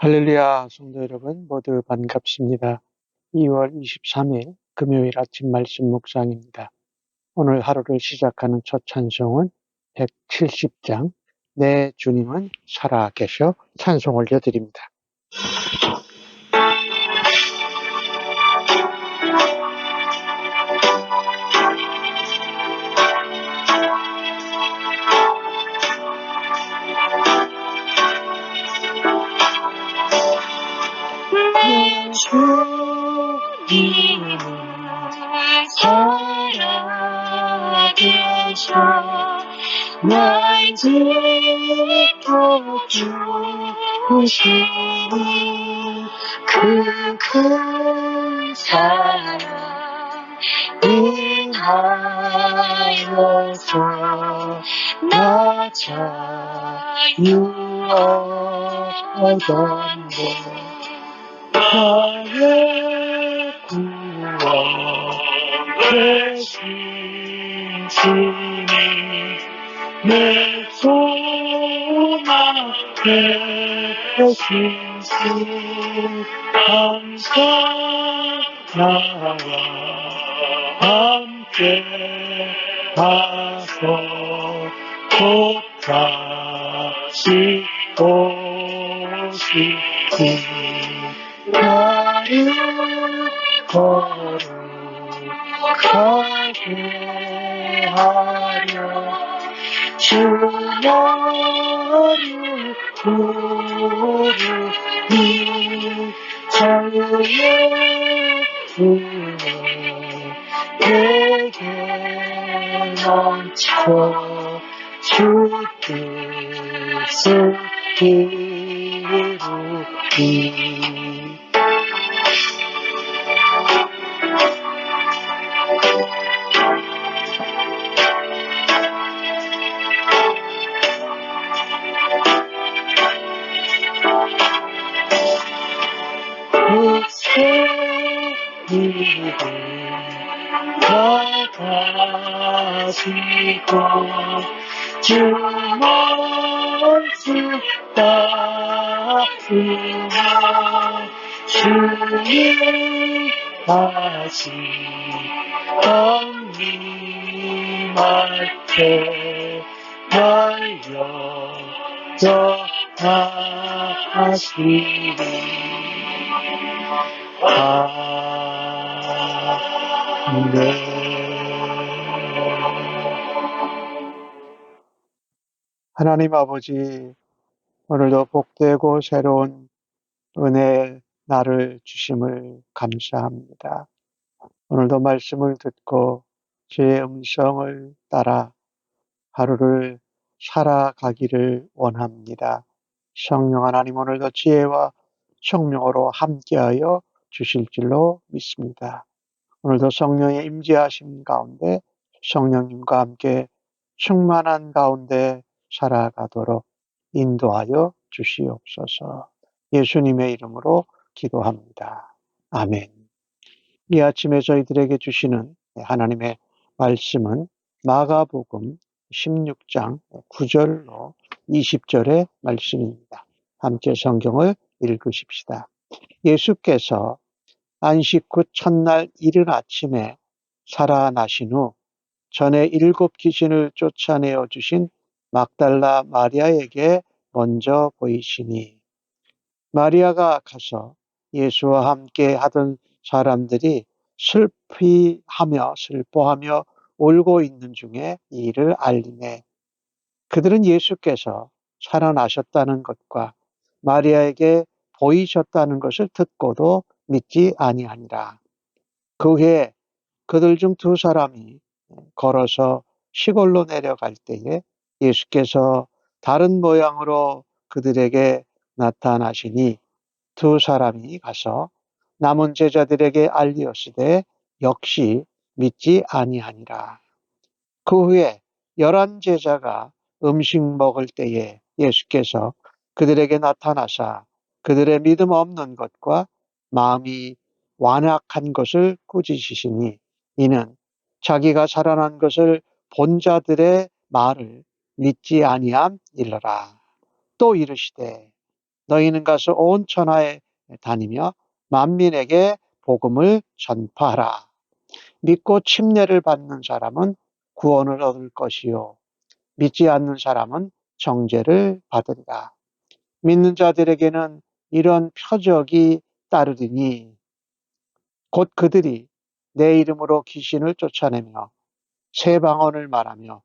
할렐루야, 성도 여러분 모두 반갑습니다. 2월 23일 금요일 아침 말씀 묵상입니다. 오늘 하루를 시작하는 첫 찬송은 170장 내 주님은 살아계셔 찬송 올려드립니다. 내 주님은 살아계셔 날 지켜주시니 그 큰 사랑 인하여서 나 자유 얻었네. 나의 구원 되신 주님 내 소망 되신 주 항상 나와 함께 하소 곧 다시 오시니 나를 거룩하게 하려 주 나를 부르니 자유의 주님 내게 넘쳐 주 뜻을 이루리. 이름 나가시고 주만 따르며 주님 다시 강림할 때 날려져 하시리. 아멘. 하나님 아버지, 오늘도 복되고 새로운 은혜의 날을 주심을 감사합니다. 오늘도 말씀을 듣고 주의 음성을 따라 하루를 살아가기를 원합니다. 성령 하나님, 오늘도 지혜와 성령으로 함께하여 주실 줄로 믿습니다. 오늘도 성령의 임재하심 가운데 성령님과 함께 충만한 가운데 살아가도록 인도하여 주시옵소서. 예수님의 이름으로 기도합니다. 아멘. 이 아침에 저희들에게 주시는 하나님의 말씀은 마가복음 16장 9절로 20절의 말씀입니다. 함께 성경을 읽으십시다. 예수께서 안식 후 첫날 이른 아침에 살아나신 후 전에 7 귀신을 쫓아내어 주신 막달라 마리아에게 먼저 보이시니 마리아가 가서 예수와 함께 하던 사람들이 슬퍼하며 울고 있는 중에 이 일을 알리매 그들은 예수께서 살아나셨다는 것과 마리아에게 보이셨다는 것을 듣고도 믿지 아니하니라. 그 후에 그들 중 2 사람이 걸어서 시골로 내려갈 때에 예수께서 다른 모양으로 그들에게 나타나시니 2 사람이 가서 남은 제자들에게 알리었으되 역시 믿지 아니하니라. 그 후에 11 제자가 음식 먹을 때에 예수께서 그들에게 나타나사 그들의 믿음 없는 것과 마음이 완악한 것을 꾸짖으시니 이는 자기가 살아난 것을 본 자들의 말을 믿지 아니함이러라. 또 이르시되 너희는 가서 온 천하에 다니며 만민에게 복음을 전파하라. 믿고 침례를 받는 사람은 구원을 얻을 것이요 믿지 않는 사람은 정죄를 받으리라. 믿는 자들에게는 이런 표적이 따르리니 곧 그들이 내 이름으로 귀신을 쫓아내며 새 방언을 말하며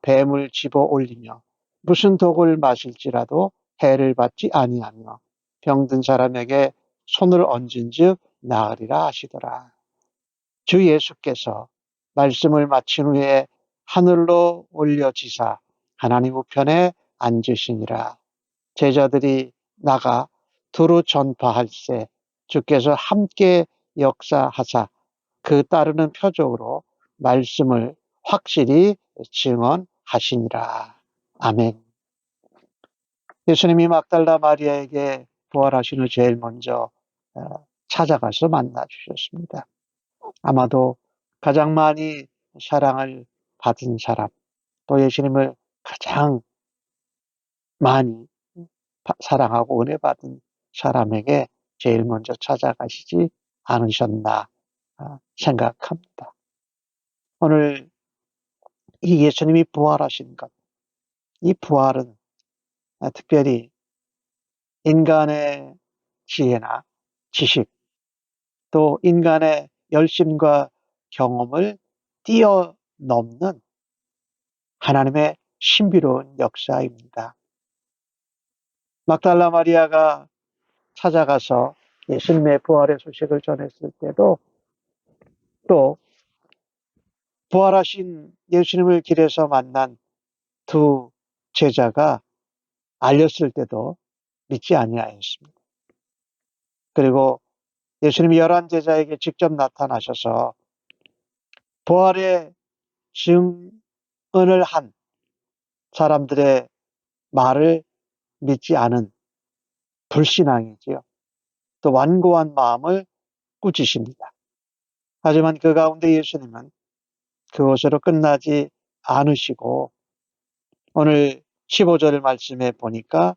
뱀을 집어 올리며 무슨 독을 마실지라도 해를 받지 아니하며 병든 사람에게 손을 얹은즉 나으리라 하시더라. 주 예수께서 말씀을 마친 후에 하늘로 올려지사 하나님 우편에 앉으시니라. 제자들이 나가 두루 전파할세 주께서 함께 역사하사 그 따르는 표적으로 말씀을 확실히 증언하시니라. 아멘. 예수님이 막달라 마리아에게 부활하신 후 제일 먼저 찾아가서 만나 주셨습니다. 아마도 가장 많이 사랑을 받은 사람, 또 예수님을 가장 많이 사랑하고 은혜 받은 사람에게 제일 먼저 찾아가시지 않으셨나 생각합니다. 오늘 이 예수님이 부활하신 것, 이 부활은 특별히 인간의 지혜나 지식, 또 인간의 열심과 경험을 뛰어넘는 하나님의 신비로운 역사입니다. 막달라 마리아가 찾아가서 예수님의 부활의 소식을 전했을 때도 또 부활하신 예수님을 길에서 만난 두 제자가 알렸을 때도 믿지 아니하였습니다. 그리고 예수님이 11제자에게 직접 나타나셔서 부활의 증언을 한 사람들의 말을 믿지 않은 불신앙이지요. 또 완고한 마음을 꾸짖습니다. 하지만 그 가운데 예수님은 그것으로 끝나지 않으시고 오늘 15절 말씀에 보니까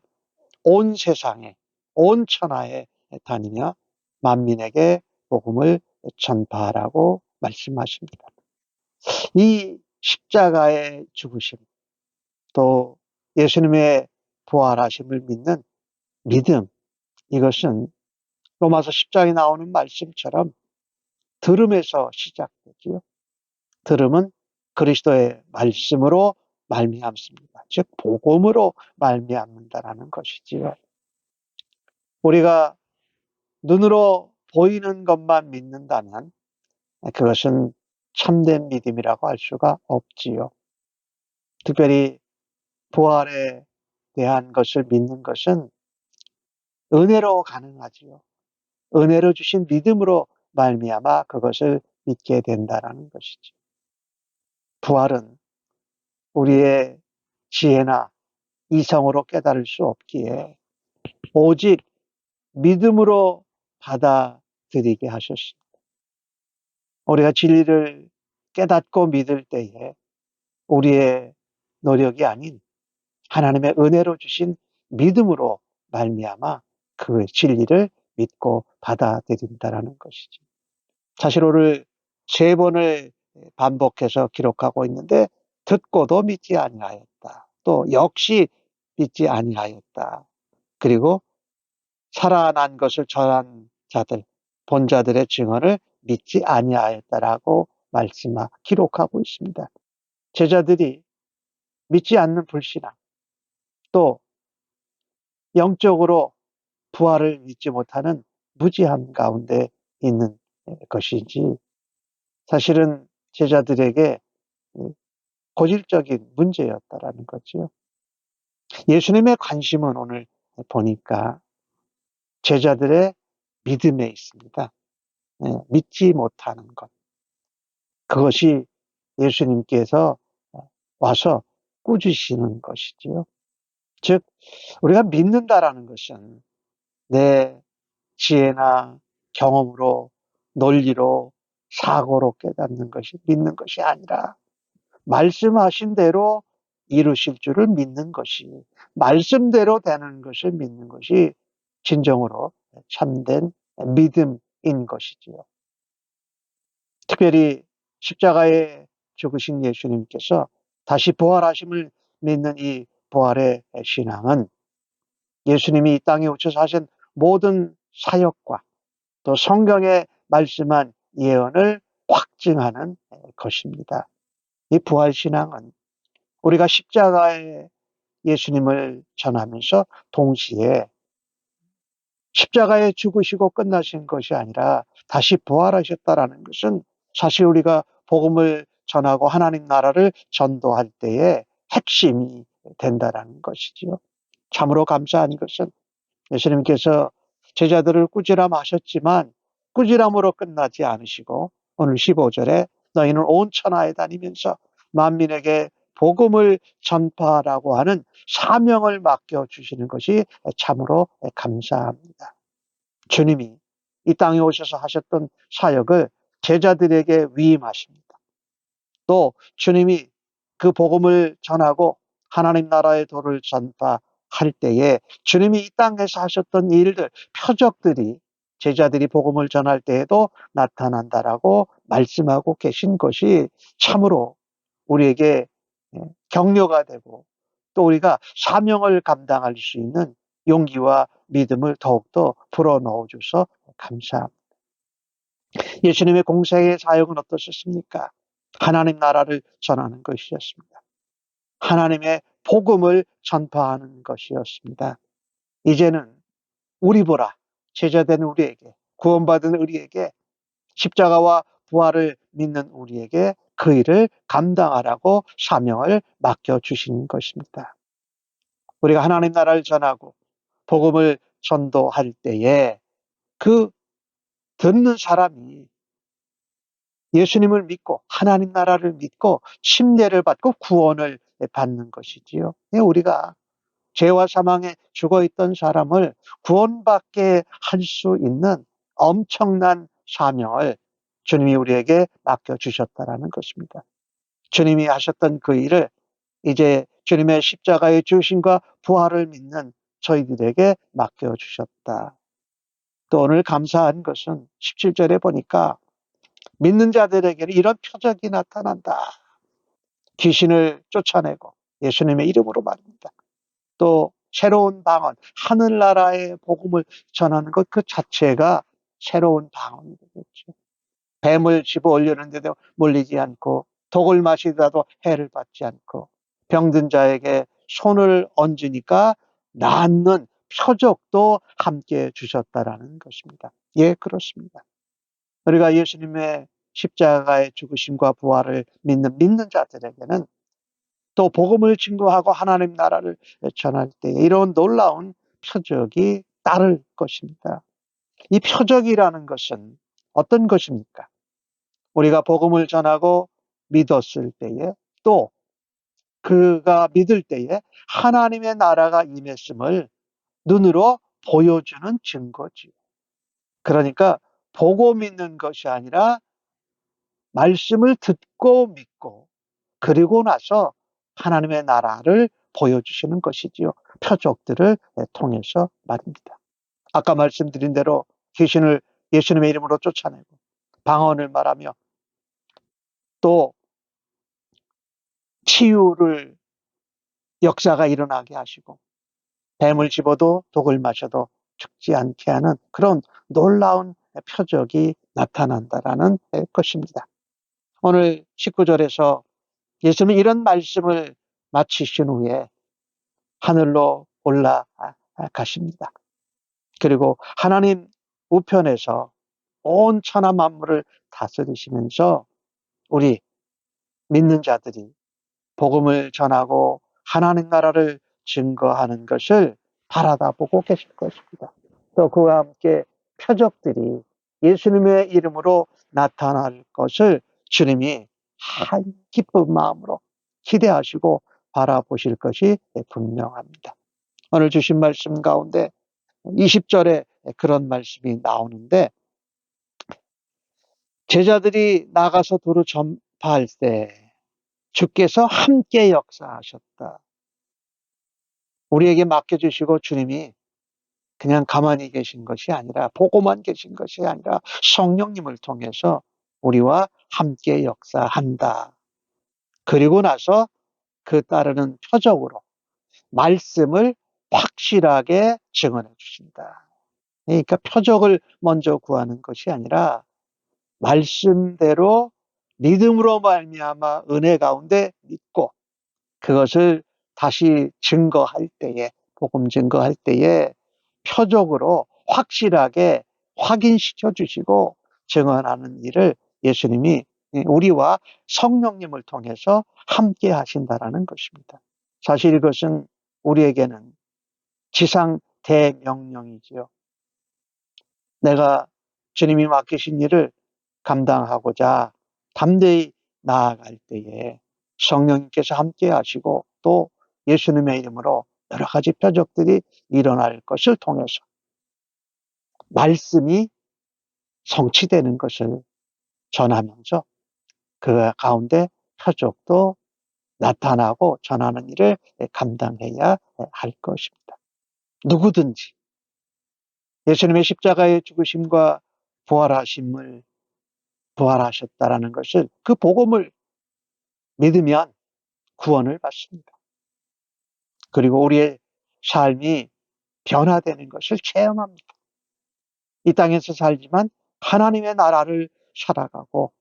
온 세상에, 온 천하에 다니며 만민에게 복음을 전파하라고 말씀하십니다. 이 십자가의 죽으심, 또 예수님의 부활하심을 믿는 믿음, 이것은 로마서 10장에 나오는 말씀처럼 들음에서 시작되지요. 들음은 그리스도의 말씀으로 말미암습니다. 즉 복음으로 말미암는다라는 것이지요. 우리가 눈으로 보이는 것만 믿는다면 그것은 참된 믿음이라고 할 수가 없지요. 특별히 부활에 대한 것을 믿는 것은 은혜로 가능하지요. 은혜로 주신 믿음으로 말미암아 그것을 믿게 된다라는 것이죠. 부활은 우리의 지혜나 이성으로 깨달을 수 없기에 오직 믿음으로 받아들이게 하셨습니다. 우리가 진리를 깨닫고 믿을 때에 우리의 노력이 아닌 하나님의 은혜로 주신 믿음으로 말미암아 그 진리를 믿고 받아들인다라는 것이죠. 사실 오늘 3번을 반복해서 기록하고 있는데 듣고도 믿지 아니하였다. 또 역시 믿지 아니하였다. 그리고 살아난 것을 전한 자들, 본 자들의 증언을 믿지 아니하였다라고 기록하고 있습니다. 제자들이 믿지 않는 불신앙, 또 영적으로 부활을 믿지 못하는 무지함 가운데 있는 것이지 사실은 제자들에게 고질적인 문제였다라는 거죠. 예수님의 관심은 오늘 보니까 제자들의 믿음에 있습니다. 믿지 못하는 것. 그것이 예수님께서 와서 꾸짖으시는 것이지요. 즉 우리가 믿는다라는 것은 내 지혜나 경험으로 논리로 사고로 깨닫는 것이 믿는 것이 아니라 말씀하신 대로 이루실 줄을 믿는 것이 말씀대로 되는 것을 믿는 것이 진정으로 참된 믿음인 것이지요. 특별히 십자가에 죽으신 예수님께서 다시 부활하심을 믿는 이 부활의 신앙은 예수님이 이 땅에 오셔서 하신 모든 사역과 또 성경에 말씀한 예언을 확증하는 것입니다. 이 부활신앙은 우리가 십자가에 예수님을 전하면서 동시에 십자가에 죽으시고 끝나신 것이 아니라 다시 부활하셨다라는 것은 사실 우리가 복음을 전하고 하나님 나라를 전도할 때의 핵심이 된다라는 것이지요. 참으로 감사한 것은 예수님께서 제자들을 꾸지람하셨지만 꾸지람으로 끝나지 않으시고 오늘 15절에 너희는 온 천하에 다니면서 만민에게 복음을 전파하라고 하는 사명을 맡겨주시는 것이 참으로 감사합니다. 주님이 이 땅에 오셔서 하셨던 사역을 제자들에게 위임하십니다. 또 주님이 그 복음을 전하고 하나님 나라의 도를 전파할 때에 주님이 이 땅에서 하셨던 일들, 표적들이 제자들이 복음을 전할 때에도 나타난다라고 말씀하고 계신 것이 참으로 우리에게 격려가 되고 또 우리가 사명을 감당할 수 있는 용기와 믿음을 더욱더 불어넣어 줘서 감사합니다. 예수님의 공생의 사역은 어떠셨습니까? 하나님 나라를 전하는 것이었습니다. 하나님의 복음을 전파하는 것이었습니다. 이제는 우리 보라, 제자된 우리에게, 구원받은 우리에게, 십자가와 부활을 믿는 우리에게 그 일을 감당하라고 사명을 맡겨주신 것입니다. 우리가 하나님 나라를 전하고 복음을 전도할 때에 그 듣는 사람이 예수님을 믿고 하나님 나라를 믿고 침례를 받고 구원을 받는 것이지요. 우리가 죄와 사망에 죽어있던 사람을 구원받게 할 수 있는 엄청난 사명을 주님이 우리에게 맡겨주셨다라는 것입니다. 주님이 하셨던 그 일을 이제 주님의 십자가의 죽으심과 부활을 믿는 저희들에게 맡겨주셨다. 또 오늘 감사한 것은 17절에 보니까 믿는 자들에게는 이런 표적이 나타난다. 귀신을 쫓아내고 예수님의 이름으로 말입니다. 또 새로운 방언, 하늘나라의 복음을 전하는 것 그 자체가 새로운 방언이 되겠죠. 뱀을 집어 올리는데도 물리지 않고 독을 마시다도 해를 받지 않고 병든 자에게 손을 얹으니까 낫는 표적도 함께 주셨다라는 것입니다. 예, 그렇습니다. 우리가 예수님의 십자가의 죽으심과 부활을 믿는 자들에게는 또 복음을 증거하고 하나님 나라를 전할 때 이런 놀라운 표적이 따를 것입니다. 이 표적이라는 것은 어떤 것입니까? 우리가 복음을 전하고 믿었을 때에 또 그가 믿을 때에 하나님의 나라가 임했음을 눈으로 보여주는 증거지. 그러니까 보고 믿는 것이 아니라 말씀을 듣고 믿고 그리고 나서 하나님의 나라를 보여주시는 것이지요. 표적들을 통해서 말입니다. 아까 말씀드린 대로 귀신을 예수님의 이름으로 쫓아내고 방언을 말하며 또 치유를 역사가 일어나게 하시고 뱀을 집어도 독을 마셔도 죽지 않게 하는 그런 놀라운 표적이 나타난다라는 것입니다. 오늘 19절에서 예수님이 이런 말씀을 마치신 후에 하늘로 올라가십니다. 그리고 하나님 우편에서 온 천하 만물을 다스리시면서 우리 믿는 자들이 복음을 전하고 하나님 나라를 증거하는 것을 바라다 보고 계실 것입니다. 또 그와 함께 표적들이 예수님의 이름으로 나타날 것을 주님이 한 기쁜 마음으로 기대하시고 바라보실 것이 분명합니다. 오늘 주신 말씀 가운데 20절에 그런 말씀이 나오는데 제자들이 나가서 도로 전파할 때 주께서 함께 역사하셨다. 우리에게 맡겨주시고 주님이 그냥 가만히 계신 것이 아니라, 보고만 계신 것이 아니라 성령님을 통해서 우리와 함께 역사한다. 그리고 나서 그 따르는 표적으로 말씀을 확실하게 증언해 주신다. 그러니까 표적을 먼저 구하는 것이 아니라 말씀대로 믿음으로 말미암아 은혜 가운데 믿고 그것을 다시 증거할 때에, 복음 증거할 때에 표적으로 확실하게 확인시켜 주시고 증언하는 일을 예수님이 우리와 성령님을 통해서 함께 하신다라는 것입니다. 사실 이것은 우리에게는 지상 대명령이지요. 내가 주님이 맡기신 일을 감당하고자 담대히 나아갈 때에 성령님께서 함께 하시고 또 예수님의 이름으로 여러 가지 표적들이 일어날 것을 통해서 말씀이 성취되는 것을 전하면서 그 가운데 표적도 나타나고 전하는 일을 감당해야 할 것입니다. 누구든지 예수님의 십자가의 죽으심과 부활하셨다라는 것을, 그 복음을 믿으면 구원을 받습니다. 그리고 우리의 삶이 변화되는 것을 체험합니다. 이 땅에서 살지만 하나님의 나라를 살아가고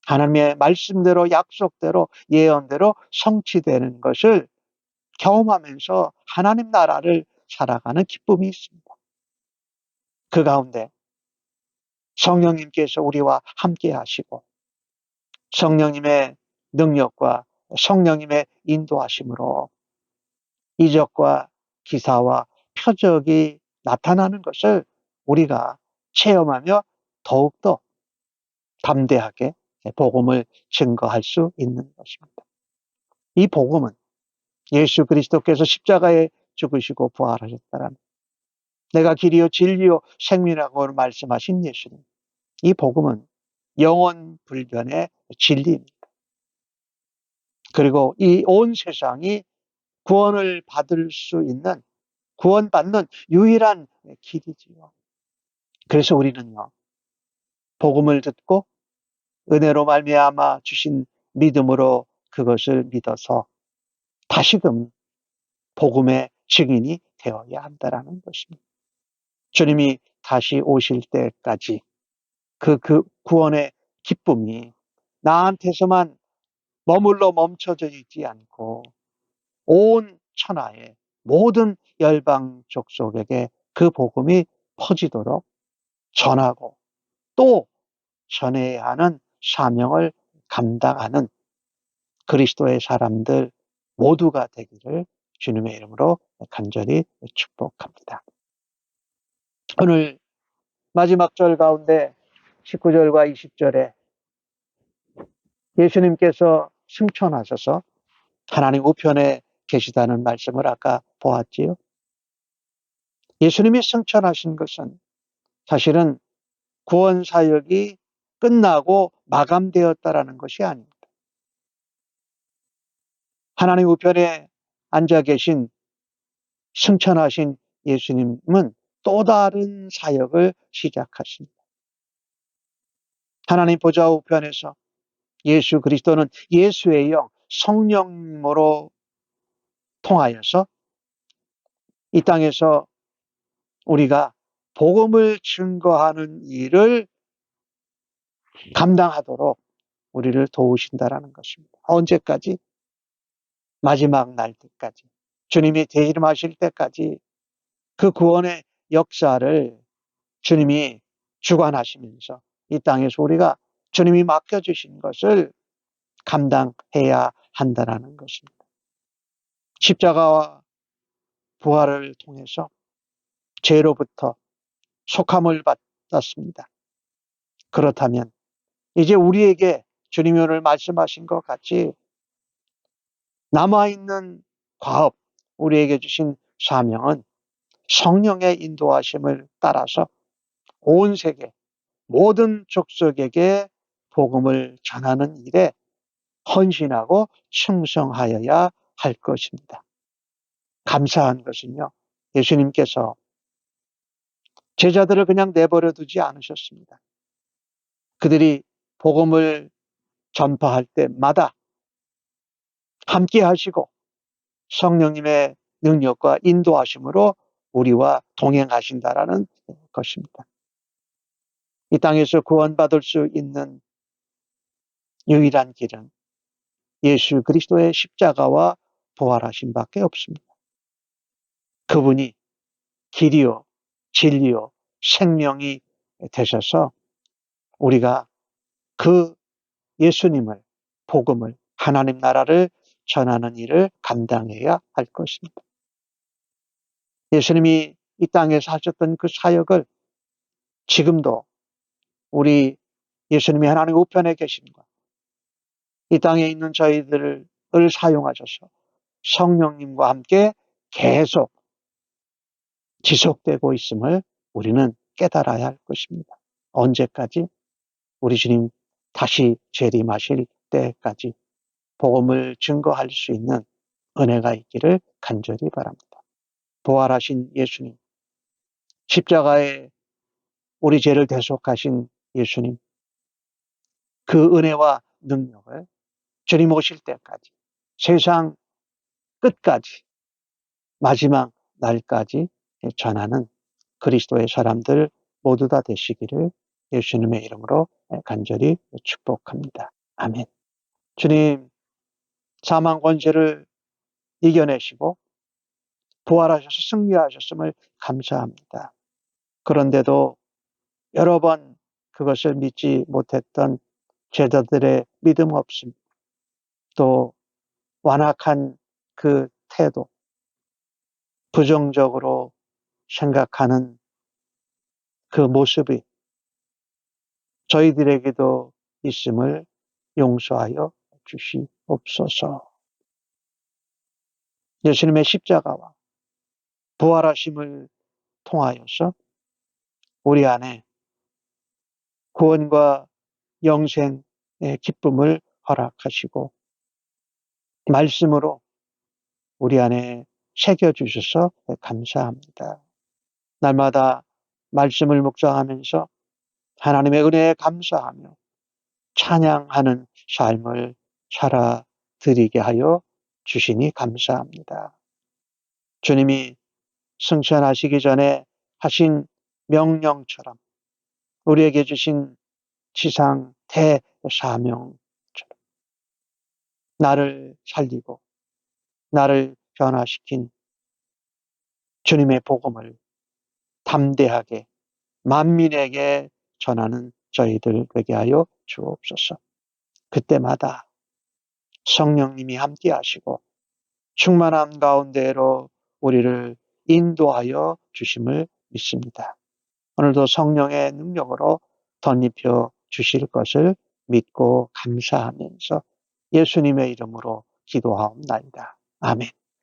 하나님의 말씀대로, 약속대로, 예언대로 성취되는 것을 경험하면서 하나님 나라를 살아가는 기쁨이 있습니다. 그 가운데 성령님께서 우리와 함께 하시고 성령님의 능력과 성령님의 인도하심으로 이적과 기사와 표적이 나타나는 것을 우리가 체험하며 더욱더 담대하게 복음을 증거할 수 있는 것입니다. 이 복음은 예수 그리스도께서 십자가에 죽으시고 부활하셨다는, 내가 길이요 진리요 생명이라고 말씀하신 예수님, 이 복음은 영원 불변의 진리입니다. 그리고 이 온 세상이 구원을 받을 수 있는, 구원받는 유일한 길이지요. 그래서 우리는요, 복음을 듣고 은혜로 말미암아 주신 믿음으로 그것을 믿어서 다시금 복음의 증인이 되어야 한다는 것입니다. 주님이 다시 오실 때까지 그 구원의 기쁨이 나한테서만 머물러 멈춰져 있지 않고 온 천하의 모든 열방 족속에게 그 복음이 퍼지도록 전하고 또 전해야 하는 사명을 감당하는 그리스도의 사람들 모두가 되기를 주님의 이름으로 간절히 축복합니다. 오늘 마지막 절 가운데 19절과 20절에 예수님께서 승천하셔서 하나님 우편에 계시다는 말씀을 아까 보았지요. 예수님이 승천하신 것은 사실은 구원 사역이 끝나고 마감되었다라는 것이 아닙니다. 하나님 우편에 앉아 계신 승천하신 예수님은 또 다른 사역을 시작하십니다. 하나님 보좌 우편에서 예수 그리스도는 예수의 영 성령으로 통하여서 이 땅에서 우리가 복음을 증거하는 일을 감당하도록 우리를 도우신다라는 것입니다. 언제까지? 마지막 날 때까지, 주님이 재림하실 때까지 그 구원의 역사를 주님이 주관하시면서 이 땅에서 우리가 주님이 맡겨주신 것을 감당해야 한다는 것입니다. 십자가와 부활을 통해서 죄로부터 속함을 받았습니다. 그렇다면 이제 우리에게 주님이 오늘 말씀하신 것 같이 남아있는 과업, 우리에게 주신 사명은 성령의 인도하심을 따라서 온 세계 모든 족속에게 복음을 전하는 일에 헌신하고 충성하여야 할 것입니다. 감사한 것은요, 예수님께서 제자들을 그냥 내버려 두지 않으셨습니다. 그들이 복음을 전파할 때마다 함께 하시고 성령님의 능력과 인도하심으로 우리와 동행하신다라는 것입니다. 이 땅에서 구원받을 수 있는 유일한 길은 예수 그리스도의 십자가와 부활하심 밖에 없습니다. 그분이 길이요, 진리요, 생명이 되셔서 우리가 그 예수님을, 복음을, 하나님 나라를 전하는 일을 감당해야 할 것입니다. 예수님이 이 땅에서 하셨던 그 사역을 지금도 우리 예수님이 하나님 우편에 계신과 이 땅에 있는 저희들을 사용하셔서 성령님과 함께 계속 지속되고 있음을 우리는 깨달아야 할 것입니다. 언제까지? 우리 주님 다시 재림하실 때까지 복음을 증거할 수 있는 은혜가 있기를 간절히 바랍니다. 부활하신 예수님, 십자가에 우리 죄를 대속하신 예수님, 그 은혜와 능력을 주님 오실 때까지, 세상 끝까지, 마지막 날까지 전하는 그리스도의 사람들 모두 다 되시기를 예수님의 이름으로 간절히 축복합니다. 아멘. 주님, 사망 권세를 이겨내시고 부활하셔서 승리하셨음을 감사합니다. 그런데도 여러 번 그것을 믿지 못했던 제자들의 믿음 없음, 또 완악한 그 태도, 부정적으로 생각하는 그 모습이 저희들에게도 있음을 용서하여 주시옵소서. 예수님의 십자가와 부활하심을 통하여서 우리 안에 구원과 영생의 기쁨을 허락하시고 말씀으로 우리 안에 새겨주셔서 감사합니다. 날마다 말씀을 묵상하면서 하나님의 은혜에 감사하며 찬양하는 삶을 살아드리게 하여 주시니 감사합니다. 주님이 승천하시기 전에 하신 명령처럼 우리에게 주신 지상 대사명처럼 나를 살리고 나를 변화시킨 주님의 복음을 담대하게 만민에게 전하는 저희들 되게 하여 주옵소서. 그때마다 성령님이 함께 하시고 충만함 가운데로 우리를 인도하여 주심을 믿습니다. 오늘도 성령의 능력으로 덧입혀 주실 것을 믿고 감사하면서 예수님의 이름으로 기도하옵나이다. 아멘.